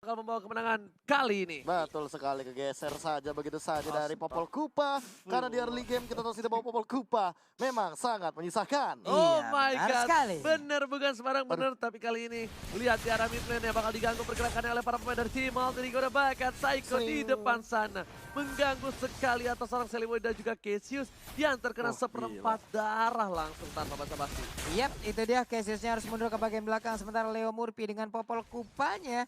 bakal membawa kemenangan kali ini. Betul sekali, kegeser saja begitu saja dari Popol Kupa. Karena di early game kita tahu tidak bawa Popol Kupa memang sangat menyisahkan. Oh Iya, my benar god, sekali. bener bukan sembarang bener. Tapi kali ini lihat di arah mid lane yang bakal diganggu pergerakannya oleh para pemain dari tim Alterigo. Udah bahkan Psycho di depan sana mengganggu sekali atas seorang Celiboy dan juga Cassius yang terkena seperempat darah langsung tanpa basa-basi. Yap, itu dia Cassiusnya harus mundur ke bagian belakang. Sementara Leo Murphy dengan Popol Kupanya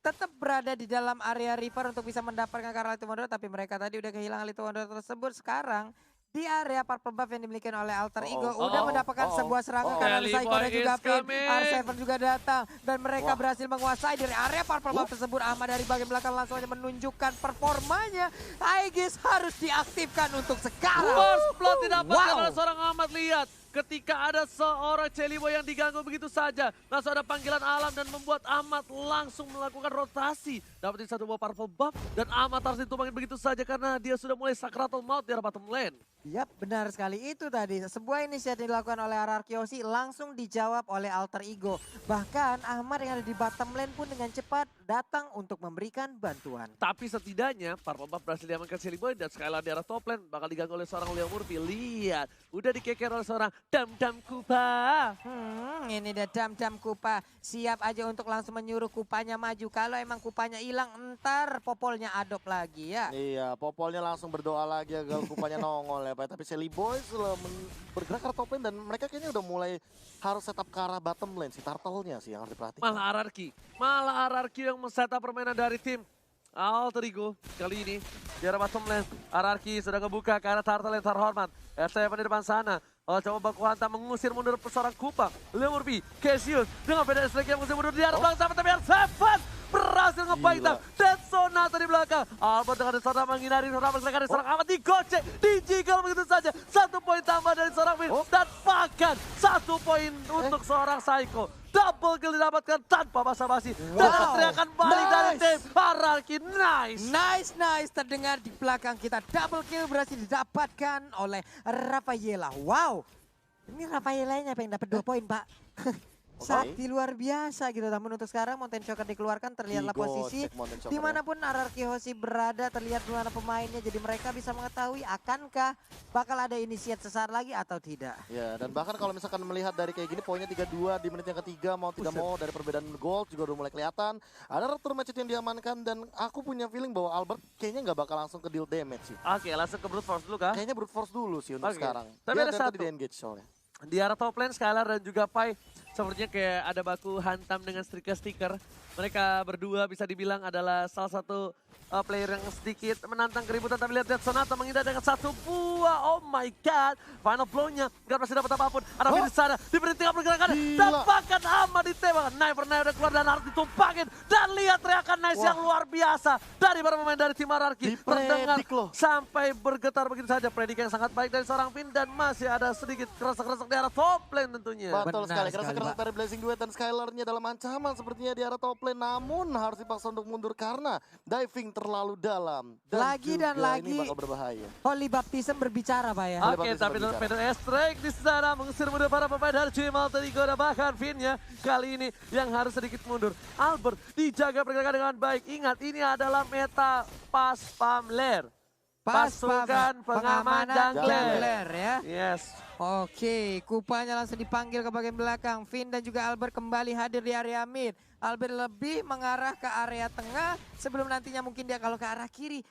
tetap berada di dalam area Reaper untuk bisa mendapatkan Karla Little Wonder. Tapi mereka tadi udah kehilangan Little Wonder tersebut. Sekarang di area purple buff yang dimiliki oleh Alter Ego udah mendapatkan sebuah serangan karena Psycho dan juga Finn. R7 juga datang dan mereka berhasil menguasai dari area purple buff tersebut. Ahmad dari bagian belakang langsung aja menunjukkan performanya. Aegis harus diaktifkan untuk sekarang. First blood didapatkan oleh seorang Ahmad. Lihat ketika ada seorang Celiboy yang diganggu begitu saja, langsung ada panggilan alam dan membuat Ahmad langsung melakukan rotasi. Dapetin satu buah purple buff dan Ahmad harus ditumbangin begitu saja karena dia sudah mulai sakratul maut di arah bottom lane. Yap, benar sekali. Itu tadi sebuah inisiatif dilakukan oleh Ararkiosi langsung dijawab oleh Alter Ego. Bahkan Ahmad yang ada di bottom lane pun dengan cepat datang untuk memberikan bantuan. Tapi setidaknya purple buff berhasil diamankan Celiboy dan Skylar di arah top lane bakal diganggu oleh seorang Leo Murphy. Lihat, udah dikeker oleh seorang Dam Kupa. Ini dia Dam Kupa. Siap aja untuk langsung menyuruh Kupanya maju. Kalau emang Kupanya hilang, entar Popolnya adopt lagi ya. Iya, Popolnya langsung berdoa lagi agar Kupanya nongol ya Pak. Tapi Celiboy sudah bergerak ke top lane dan mereka kayaknya udah mulai harus setup ke arah bottom lane. Si Turtle-nya sih yang harus diperhatikan. Malah Ararki yang men-setup permainan dari tim Alter Ego kali ini. Di arah bottom lane, Ararki sudah ngebuka ke arah Turtle yang terhormat. R7 di depan sana. Coba baku hantam mengusir mundur seorang Kupa. Leo Murphy, Cassius dengan beda strike yang mengusir mundur di arah belakang sama tapi R7 berhasil ngebaitam. Dead Sonata di belakang. Albert dengan Dead Sonata menghindari mereka dari seorang Ahmad digocek, dijigal begitu saja. 1 poin tambah dari seorang Finn dan bahkan 1 poin untuk seorang Psycho. Double kill didapatkan tanpa basa-basi. Dan teriakan balik dari tim Ararki. Nice. Terdengar di belakang kita. Double kill berhasil didapatkan oleh Rafaela. Wow. Ini Rafaelanya pengen dapat 2 poin, Pak. Sakti luar biasa gitu. Namun untuk sekarang Mountain Choker dikeluarkan, terlihatlah posisi dimanapun Ararkiosi berada, terlihat mana pemainnya. Jadi mereka bisa mengetahui akankah bakal ada inisiat sesar lagi atau tidak. Ya, dan bahkan kalau misalkan melihat dari kayak gini poinnya 3-2 di menit yang ketiga, mau tidak mau dari perbedaan gold juga udah mulai kelihatan. Ada return match yang diamankan dan aku punya feeling bahwa Albert kayaknya nggak bakal langsung ke deal damage sih. Oke, langsung ke brute force dulu kah? Kayaknya brute force dulu sih untuk sekarang. Tapi ada satu di engage soalnya. Di arah top lane Skylar dan juga Pai sepertinya kayak ada baku hantam dengan stiker. Mereka berdua bisa dibilang adalah salah satu player yang sedikit menantang keributan. Tapi lihat Sonata menghindar dengan 1 buah. Oh my god. Final blow-nya nggak berhasil dapat apapun. Ada di sana. Diberi tinggal pergerakan. Dapatkan Ahmad ditembak. Knife udah keluar dan harus ditumpangin. Dan lihat teriakan Nice yang luar biasa. Dari para pemain dari tim Ararki. Terdengar sampai bergetar begitu saja. Predik yang sangat baik dari seorang Finn. Dan masih ada sedikit keresek-keresek di arah top lane tentunya. Betul sekali. Keresek-keresek dari Blazing Duet dan Skylar-nya dalam ancaman sepertinya di arah top lane. Namun harus dipaksa untuk mundur karena diving terlalu dalam. Dan lagi dan lagi ini bakal berbahaya. Holy Baptism berbicara Pak ya. Oke, tapi dengan Pedro Strike di sana mengusir mundur para pemain dari tim Alter Ego dan bahkan Finn-nya kali ini yang harus sedikit mundur. Albert dijaga pergerakan dengan baik. Ingat, ini adalah meta pas pamler. Pasukan pengaman jungler ya. Yes. Oke, Kupanya langsung dipanggil ke bagian belakang. Finn dan juga Albert kembali hadir di area mid. Albert lebih mengarah ke area tengah sebelum nantinya mungkin dia kalau ke arah kiri.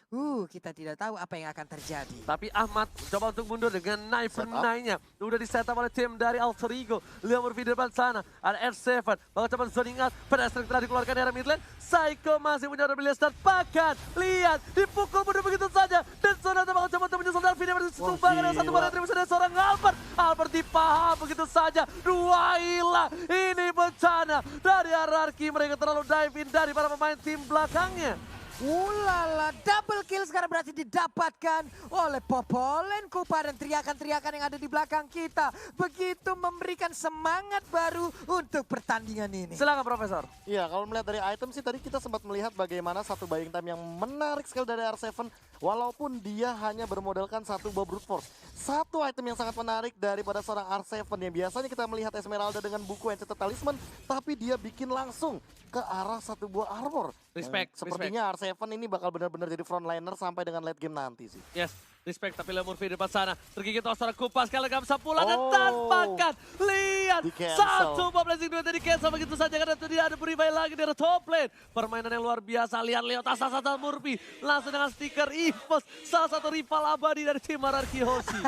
Kita tidak tahu apa yang akan terjadi. Tapi Ahmad coba untuk mundur dengan knife nya. Udah di setup oleh tim dari Alter Ego. Leo Murphy di depan sana. Ada R7. Bakal coba zoning out. Pedestrian telah dikeluarkan dari mid lane. Psycho masih punya ability start. Bahkan lihat dipukul mundur begitu saja. Dan Sonata bakal coba untuk menyusul dan Finn berhasil tumbang dengan 1 bola atribusi dari seorang Albert. Albert dipaham begitu saja. 2 hilang. Ini bencana dari Ararki. Mereka terlalu dive in dari para pemain tim belakangnya. Ulala, double kill sekarang berhasil didapatkan oleh Popolen Kupa dan teriakan-teriakan yang ada di belakang kita. Begitu memberikan semangat baru untuk pertandingan ini. Silakan Profesor. Iya, kalau melihat dari item sih tadi kita sempat melihat bagaimana satu buying time yang menarik sekali dari R7. Walaupun dia hanya bermodalkan satu buah brute force. Satu item yang sangat menarik daripada seorang R7 yang biasanya kita melihat Esmeralda dengan buku Enchanted Talisman. Tapi dia bikin langsung ke arah satu buah armor. Respect, Sepertinya R7 ini bakal benar-benar jadi frontliner sampai dengan late game nanti sih. Yes, respect, tapi Leo Murphy di depan sana. Tergigit oleh seorang Kupa, sekali lagi bisa pulang dan tanpakan. Lihat, satu bomb blazing 2 tadi cancel begitu saja karena itu dia ada revive lagi dari top lane. Permainan yang luar biasa, lihat Leo Tasasa Murphy. Langsung dengan stiker EVOS, salah satu rival abadi dari tim Ararki Hoshi.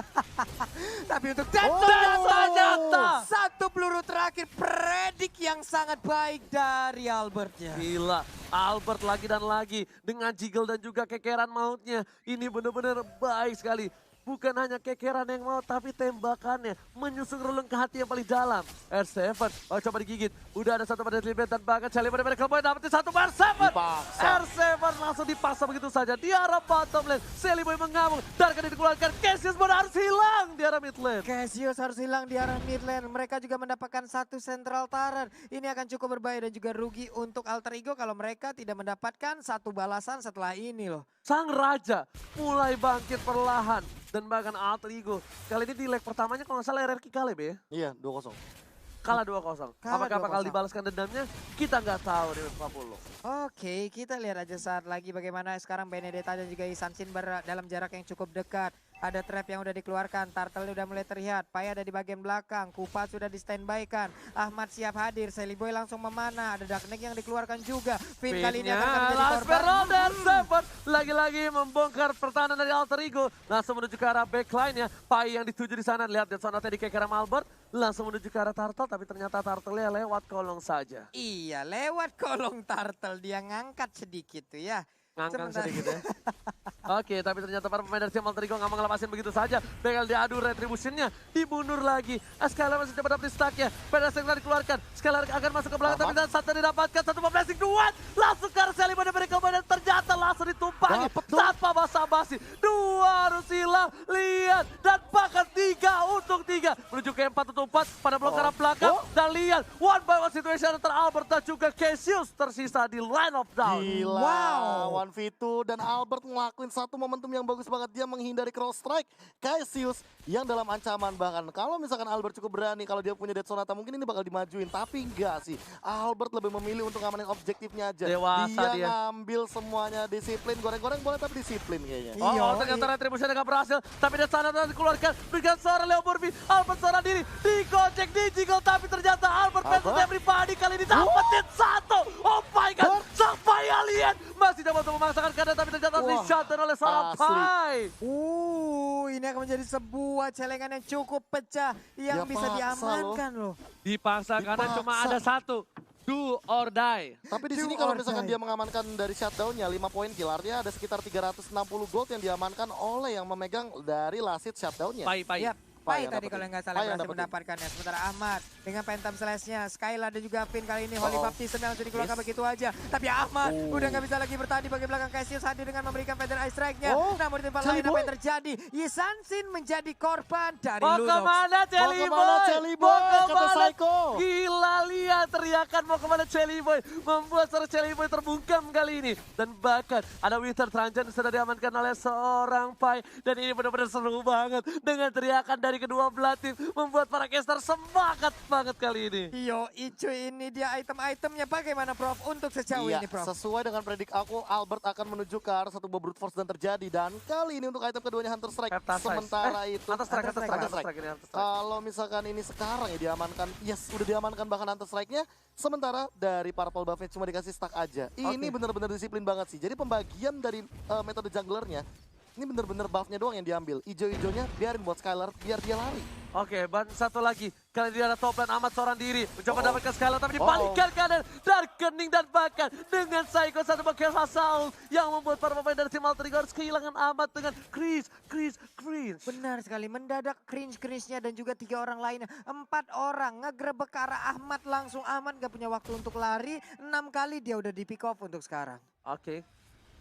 Tapi untuk ternyata satu peluru terakhir predik yang sangat baik dari Albertnya. Gila, Albert lagi dan lagi dengan jiggle dan juga kekeran mautnya. Ini benar-benar baik sekali. Bukan hanya kekeran yang mau, tapi tembakannya menyusung relung ke hati yang paling dalam. R7, oh coba digigit. Udah ada satu pada Libet dan bahkan Charlie pada Kelboy dapetin satu R7. R7 langsung dipaksa begitu saja di arah bottom lane. Celiboy mengamuk, Darkan dikeluarkan. Cassius pun harus hilang di arah mid lane. Cassius harus hilang di arah mid lane. Mereka juga mendapatkan satu central turret. Ini akan cukup berbahaya dan juga rugi untuk Alter Ego kalau mereka tidak mendapatkan satu balasan setelah ini loh. Sang Raja mulai bangkit perlahan. Dan bahkan Alter Ego. Kali ini di leg pertamanya kalau nggak salah RRQ kalah ya? Iya, 2-0. Kalah 2-0. Apakah bakal dibalaskan dendamnya? Kita nggak tahu di 40. Oke, kita lihat aja saat lagi bagaimana sekarang Benedetta dan juga Isansin dalam jarak yang cukup dekat. Ada trap yang udah dikeluarkan, Turtle udah mulai terlihat, Pai ada di bagian belakang, Kupa sudah di standby-kan, Ahmad siap hadir, Celiboy langsung memanah, ada Darkneck yang dikeluarkan juga. Finn kali ini akan menjadi korban. Lagi-lagi membongkar pertahanan dari Alter Ego, langsung menuju ke arah backline ya. Pai yang dituju di sana, lihat di sana tadi kekeram Albert, langsung menuju ke arah Turtle, tapi ternyata Turtle-nya lewat kolong saja. Iya, lewat kolong Turtle, dia ngangkat sedikit tuh ya. Ngangkang sedikit ya. Oke, tapi ternyata para pemain dari tim Alter Ego nggak mau ngelepasin begitu saja. Bakal diadu retributionnya, dibunuh lagi. Skylar masih coba dapetin stack-nya. Pada Skylar dikeluarkan, Skylar akan masuk ke belakang, tapi dan satu didapatkan, satu blessing dua. Langsung ke arah Sally pada mereka, dan ternyata langsung ditumpangi. Tanpa basa-basi, dua harus hilang, lihat. Dan bahkan 3 untuk 3. Menuju ke 4 untuk 4, pada blok arah belakang. Dan lihat, one by one situation antara Albert dan juga Cassius tersisa di line of down. Gila, wow. 1v2 dan Albert ngelakuin satu momentum yang bagus banget. Dia menghindari cross strike Cassius yang dalam ancaman. Bahkan kalau misalkan Albert cukup berani, kalau dia punya Dead Sonata mungkin ini bakal dimajuin. Tapi enggak sih, Albert lebih memilih untuk ngamanin objektifnya aja. Dewasa dia ngambil semuanya disiplin. Goreng-goreng boleh tapi disiplin kayaknya. Ternyata retribution gak berhasil. Tapi Dead Sonata dikeluarkan. Berikan seorang Leo Murphy. Albert seorang diri. Digocek, digiggle. Tapi ternyata Albert versus everybody kali ini dapetin satu. Oh my god. Sampai alien. Masih dapat untuk memaksakan keadaan, tapi ternyata di-shutdown oleh seorang Pai. Ini akan menjadi sebuah celengan yang cukup pecah yang bisa diamankan loh. Dipaksa karena cuma ada satu. Do or die. Tapi di sini kalau misalkan dia mengamankan dari shutdown-nya 5 poin kill, artinya ada sekitar 360 gold yang diamankan oleh yang memegang dari last hit shutdown-nya. Pai. Yap. Pai tadi kalau nggak salah berhasil mendapatkannya. Sementara Ahmad dengan Phantom Slash-nya, Skylar dan juga Finn kali ini Holy Baptism yang langsung dikeluarkan begitu aja. Tapi Ahmad udah nggak bisa lagi bertahan di bagian belakang. Cassius hadir dengan memberikan Feather Ice Strike-nya. Namun di tempat lain apa yang terjadi? Yisansin menjadi korban dari Ludox. Mau kemana Celiboy? Kata Psycho. Gila, lihat teriakan mau kemana Celiboy. Membuat seorang Celiboy terbungkam kali ini. Dan bahkan ada Winter Tranjan sudah diamankan oleh seorang Pai. Dan ini benar-benar seru banget. Dengan teriakan dari kedua belah tim membuat para caster semangat banget kali ini. Yo, Icu ini dia item-itemnya bagaimana Prof untuk sejauh ini Prof? Sesuai dengan predik aku, Albert akan menuju ke arah satu brute force dan terjadi. Dan kali ini untuk item keduanya Hunter Strike. Sementara itu Hunter Strike. Kalau misalkan ini sekarang ya diamankan, udah diamankan bahkan Hunter Strike-nya. Sementara dari para buffnya cuma dikasih stack aja. Ini benar-benar disiplin banget sih. Jadi pembagian dari metode junglernya ini bener-bener buff-nya doang yang diambil. Ijo-ijonya biarin buat Skylar, biar dia lari. Oke, ban satu lagi. Kali dia ada top lane Ahmad seorang diri. Mencoba dapatkan Skylar, tapi dibalikkan kanan. Darkening dan bahkan dengan Psycho satu bagian Assault yang membuat para pemain dari tim Alter Ego harus kehilangan Ahmad dengan cringe. Benar sekali, mendadak cringe-nya dan juga 3 orang lainnya. 4 orang ngegerebek ke arah Ahmad langsung. Ahmad gak punya waktu untuk lari. 6 kali dia udah di pick off untuk sekarang. Oke.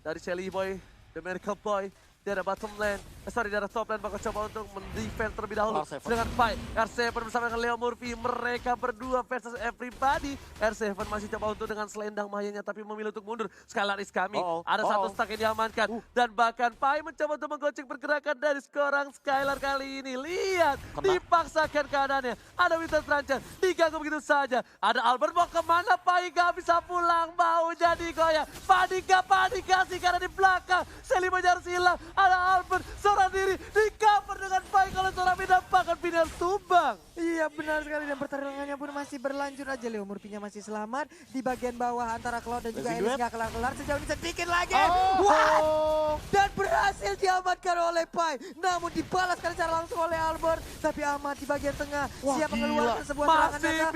dari Shelly Boy, The Miracle Boy. Dia ada bottom lane, dari top lane bakal coba untuk mendefend terlebih dahulu. R7. Dengan fight, R7 bersama dengan Leo Murphy, mereka berdua versus everybody. R7 masih coba untuk dengan selendang mayanya tapi memilih untuk mundur. Skylar is coming, ada satu stack yang diamankan. Dan bahkan Pai mencoba untuk menggocek pergerakan dari seorang Skylar kali ini. Lihat, dipaksakan keadaannya. Ada Winter Trancher, diganggu begitu saja. Ada Albert mau kemana, Pai gak bisa pulang, mau jadi goyah. Panikasi karena di belakang, Shelly harus hilang. Ada Albert, seorang diri, di cover dengan baik oleh seorang bahkan final tumbang. Iya benar sekali dan pertarungannya pun masih berlanjut aja. Leo Murphy-nya masih selamat di bagian bawah antara Cloud dan juga Elis gak kelar-kelar. Sejauh ini sedikit lagi. Dan berhasil diamankan oleh Pai. Namun dibalaskan secara langsung oleh Albert. Tapi Ahmad di bagian tengah siap mengeluarkan sebuah serangan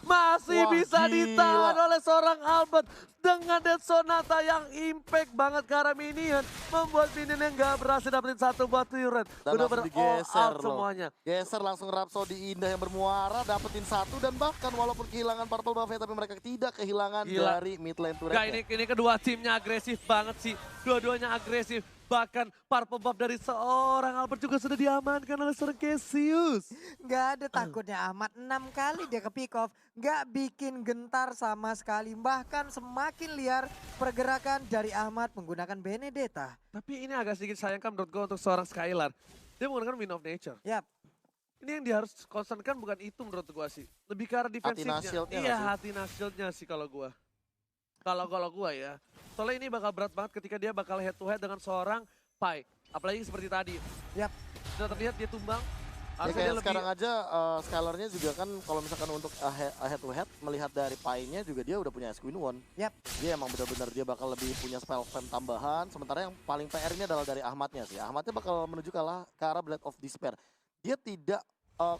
Masih bisa ditahan oleh seorang Albert. Dengan Dead Sonata yang impact banget ke arah minion. Membuat minion yang gak berhasil dapetin satu buat turret. Dan Udah langsung all digeser out loh. semuanya. Geser langsung Rhapsody Indah yang bermuara, dapetin satu dan bahkan walaupun kehilangan Purple Buffet tapi mereka tidak kehilangan dari mid lane turret. Ini kedua timnya agresif banget sih. Dua-duanya agresif. Bahkan Purple Buff dari seorang Albert juga sudah diamankan oleh seorang Cassius. Gak ada takutnya Ahmad, 6 kali dia ke pick off, gak bikin gentar sama sekali. Bahkan semakin liar pergerakan dari Ahmad menggunakan Benedetta. Tapi ini agak sedikit sayangkan menurut gue untuk seorang Skylar. Dia menggunakan Wind of Nature. Yap. Ini yang dia harus concernkan bukan itu menurut gue sih. Lebih ke arah defensifnya. Iya, hati shieldnya sih kalau gue. Kalau gue ya. Soalnya ini bakal berat banget ketika dia bakal head to head dengan seorang Pai. Apalagi seperti tadi. Yap. Sudah terlihat dia tumbang. Ya kayak sekarang aja Skylar-nya juga kan kalau misalkan untuk head to head melihat dari Pai-nya juga dia udah punya Queen One. Yap. Dia emang benar-benar dia bakal lebih punya spell fam tambahan. Sementara yang paling PR ini adalah dari Ahmadnya sih. Ahmadnya bakal menuju ke arah Blade of Despair. Dia tidak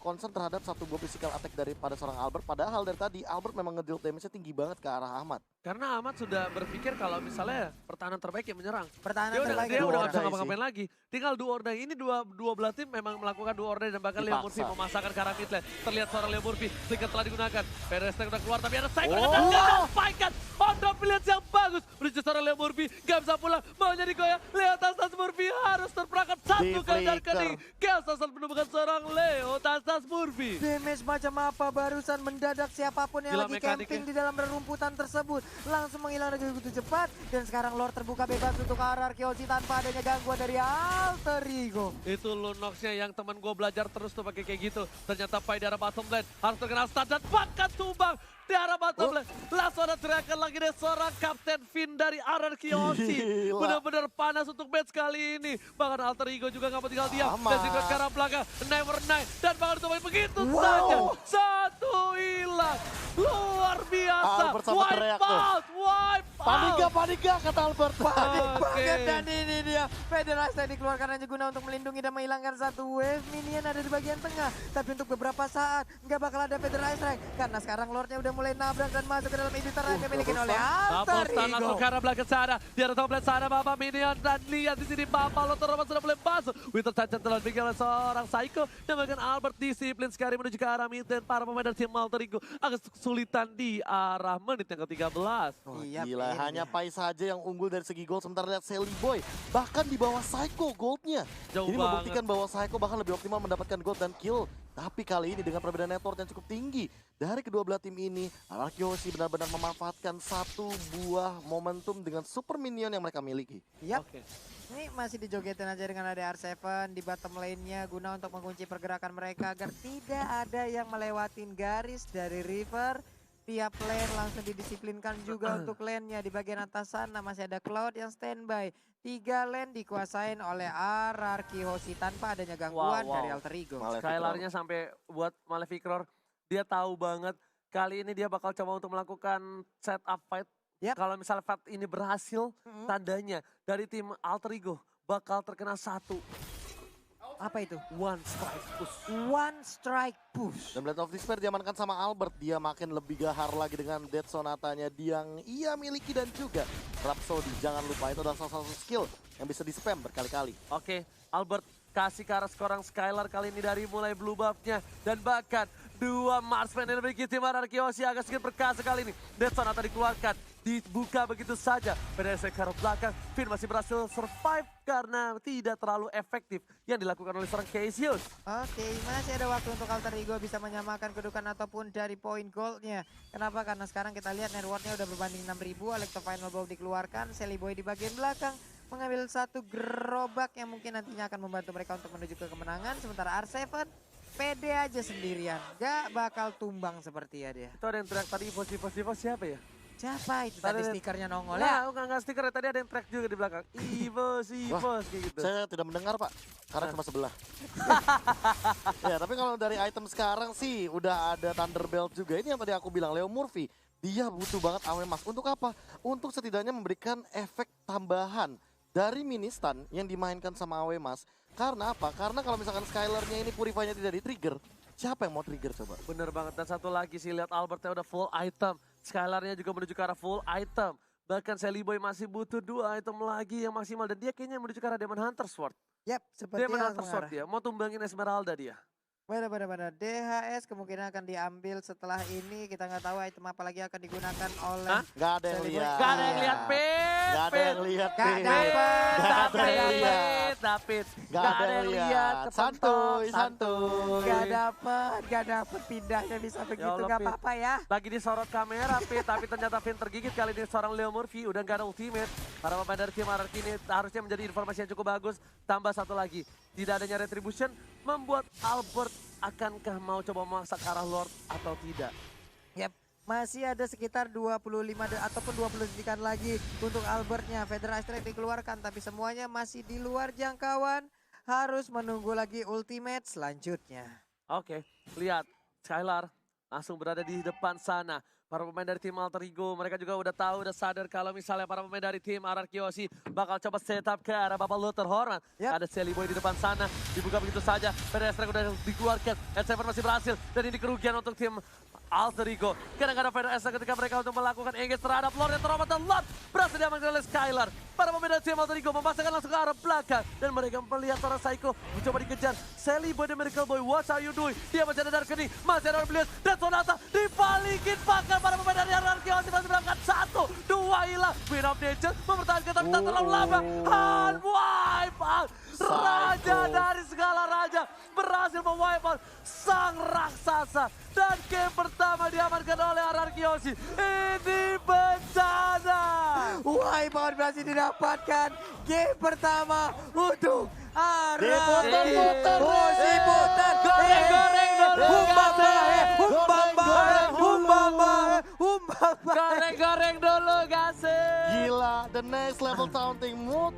concern terhadap satu buah physical attack daripada seorang Albert. Padahal dari tadi Albert memang ngedeal damage-nya tinggi banget ke arah Ahmad. Karena Ahmad sudah berpikir kalau misalnya pertahanan terbaik yang menyerang. Pertahanan Dia terbaik udah yang gak bisa menyerang. ngapa-ngapain lagi. Tinggal dua order. Ini dua belah tim memang melakukan dua order dan bahkan Leo Murphy memasakkan ke arah mid lane. Terlihat seorang Leo Murphy. Flicker telah digunakan. Pedestre udah keluar tapi ada Psycho dan disampaikan. Ada pilihan yang bagus. Menuju seorang Leo Murphy. Gak bisa pulang. Mau jadi goyah. Leo Tastas Murphy harus terperangkap satu kali dan kening. Chaos Tastas menemukan seorang Leo Tastas Murphy. Damage macam apa barusan mendadak siapapun yang Gila lagi mekaniknya. camping di dalam rerumputan tersebut. Langsung menghilang dengan begitu cepat. Dan sekarang Lord terbuka bebas untuk arah Arkeologi tanpa adanya gangguan dari Alter Ego. Itu Lunox-nya yang teman gue belajar terus tuh pakai kayak gitu. Ternyata Pai di arah bottom lane harus terkena stun dan bahkan tumbang di arah bottom lane. Langsung ada teriakan lagi dari seorang Kapten Finn dari Arkeologi. Benar-benar panas untuk match kali ini. Bahkan Alter Ego juga gak mau tinggal diam. Dan juga ke arah belakang. Never Night. Dan bahkan ditumbahin begitu saja. Satu hilang. Luar biasa. Albert sampai teriak tuh. Wipe out. Panika kata Albert. Panik banget dan ini dia. Federasi dikeluarkan hanya guna untuk melindungi dan menghilangkan satu wave minion ada di bagian tengah. Tapi untuk beberapa saat nggak bakal ada Federasi strike. Karena sekarang Lordnya udah mulai nabrak dan masuk ke dalam editor yang dimiliki oleh Alter Stun langsung Ego. ke arah belakang sana. Di arah top lane sana Bapak Minion. Dan lihat di sini Bapak Lothar Roman sudah mulai masuk. Winter Touch telah diberikan oleh seorang Psycho. Dan bahkan Albert disiplin sekali menuju ke arah mid lane. Para pemain dari tim Alter Ego agak kesulitan di arah menit yang ke-13. Iya, Gila, ini hanya dia. Pai saja yang unggul dari segi gold. Sementara lihat Shelly Boy bahkan di bawah Psycho goldnya. Jauh Ini banget. membuktikan bahwa Psycho bahkan lebih optimal mendapatkan gold dan kill. Tapi kali ini dengan perbedaan network yang cukup tinggi dari kedua belah tim ini, Arkeologi benar-benar memanfaatkan satu buah momentum dengan super minion yang mereka miliki. Yap. Oke. Ini masih dijogetin aja dengan ada R7 di bottom lane-nya guna untuk mengunci pergerakan mereka agar tidak ada yang melewatin garis dari River. Tiap lane langsung didisiplinkan juga untuk lane-nya. Di bagian atas sana masih ada Cloud yang standby. 3 lane dikuasain oleh RRQ Hoshi tanpa adanya gangguan dari Alter Ego. Skylar-nya sampai buat Maleficor. Dia tahu banget kali ini dia bakal coba untuk melakukan setup fight. Yap. Kalau misalnya fight ini berhasil, tandanya dari tim Alter Ego bakal terkena satu. Apa itu? One strike push. One strike push. Dan Blade of Despair diamankan sama Albert. Dia makin lebih gahar lagi dengan Dead Sonatanya yang ia miliki dan juga Rhapsody. Jangan lupa itu adalah salah satu skill yang bisa di-spam berkali-kali. Oke, Albert kasih ke arah seorang Skylar kali ini dari mulai blue buff-nya. Dan bahkan Dua marksman yang memiliki tim RRQ Yoshi agak sedikit perkasa kali ini. Dead Zone atau dikeluarkan. Dibuka begitu saja. PDSC ke arah belakang. Finn masih berhasil survive karena tidak terlalu efektif yang dilakukan oleh seorang Cassius. Oke, masih ada waktu untuk Alter Ego bisa menyamakan kedudukan ataupun dari poin goldnya. Kenapa? Karena sekarang kita lihat networknya udah berbanding 6.000. Electro Final Bow dikeluarkan. Sally Boy di bagian belakang mengambil satu gerobak yang mungkin nantinya akan membantu mereka untuk menuju ke kemenangan. Sementara R7 pede aja sendirian. Gak bakal tumbang seperti ya dia. Itu ada yang teriak tadi Evo siapa ya? Siapa itu tadi stikernya nongol ya? Nah, enggak stiker, tadi ada yang track juga di belakang. Evo kayak gitu. Saya tidak mendengar Pak, karena cuma sebelah. Ya, tapi kalau dari item sekarang sih udah ada Thunderbelt juga. Ini yang tadi aku bilang, Leo Murphy. Dia butuh banget AW Mas. Untuk apa? Untuk setidaknya memberikan efek tambahan dari mini stun yang dimainkan sama AW Mas. Karena apa? Karena kalau misalkan Skylar-nya ini Purify-nya tidak di-trigger, siapa yang mau trigger coba? Bener banget, dan satu lagi sih lihat Albertnya udah full item. Skylar-nya juga menuju ke arah full item. Bahkan Sally Boy masih butuh 2 item lagi yang maksimal. Dan dia kayaknya menuju ke arah Demon Hunter Sword. Yap, seperti Demon Hunter Sword dia, mau tumbangin Esmeralda dia. Benar. DHS kemungkinan akan diambil setelah ini. Kita nggak tahu item apa lagi akan digunakan oleh... Hah? Gak ada yang Sally Boy. lihat. Gak ada yang lihat, Pit. Gak ada yang lihat, Gak Pit. dapet. Gak ada yang lihat. David. Gak ada yang lihat. Santuy. Gak dapet pindahnya bisa begitu, Allah, gak Pit. apa-apa ya. Lagi disorot kamera, Pit, tapi ternyata Finn tergigit kali ini seorang Leo Murphy. Udah gak ada ultimate. Para pemain dari tim RRQ ini harusnya menjadi informasi yang cukup bagus. Tambah satu lagi, tidak adanya retribution membuat Albert akankah mau coba memaksa ke arah Lord atau tidak? Yap, masih ada sekitar 25 ataupun 20 detikan lagi untuk Albertnya. Federal Strike dikeluarkan tapi semuanya masih di luar jangkauan. Harus menunggu lagi ultimate selanjutnya. Oke, lihat Skylar langsung berada di depan sana. Para pemain dari tim Alter Ego, mereka juga udah tahu, udah sadar kalau misalnya para pemain dari tim RRQ Yoshi bakal coba setup ke arah Bapak Luther Hormat. Yap. Ada Sally Boy di depan sana, dibuka begitu saja. PDS udah dikeluarkan, S7 masih berhasil. Dan ini kerugian untuk tim Alter Ego. Kadang-kadang PDS ketika mereka untuk melakukan engage terhadap Lord yang terhormat dan Lord berhasil diamankan oleh Skylar. Para pemain dari tim Alter Ego memasangkan langsung ke arah belakang. Dan mereka melihat seorang Psycho mencoba dikejar. Sally Boy dan Miracle Boy, what are you doing? Dia masih ada dark ini, masih ada Bliss. Dan Sonata dibalikin pakai para pemain dari RRQ Yoshi masih berangkat 1, 2 hilang. Win of Nature mempertahankan tapi tak terlalu lama. And wipe out. Raja dari segala raja berhasil mewipe out sang raksasa. Dan game pertama diamankan oleh RRQ Yoshi. Ini bencana. Wipeout berhasil didapatkan. Game pertama untuk Diputar, RRQ Yoshi putar. Goreng dulu. Humbaba. Goreng dulu gak sih? Gila, the next level taunting muter.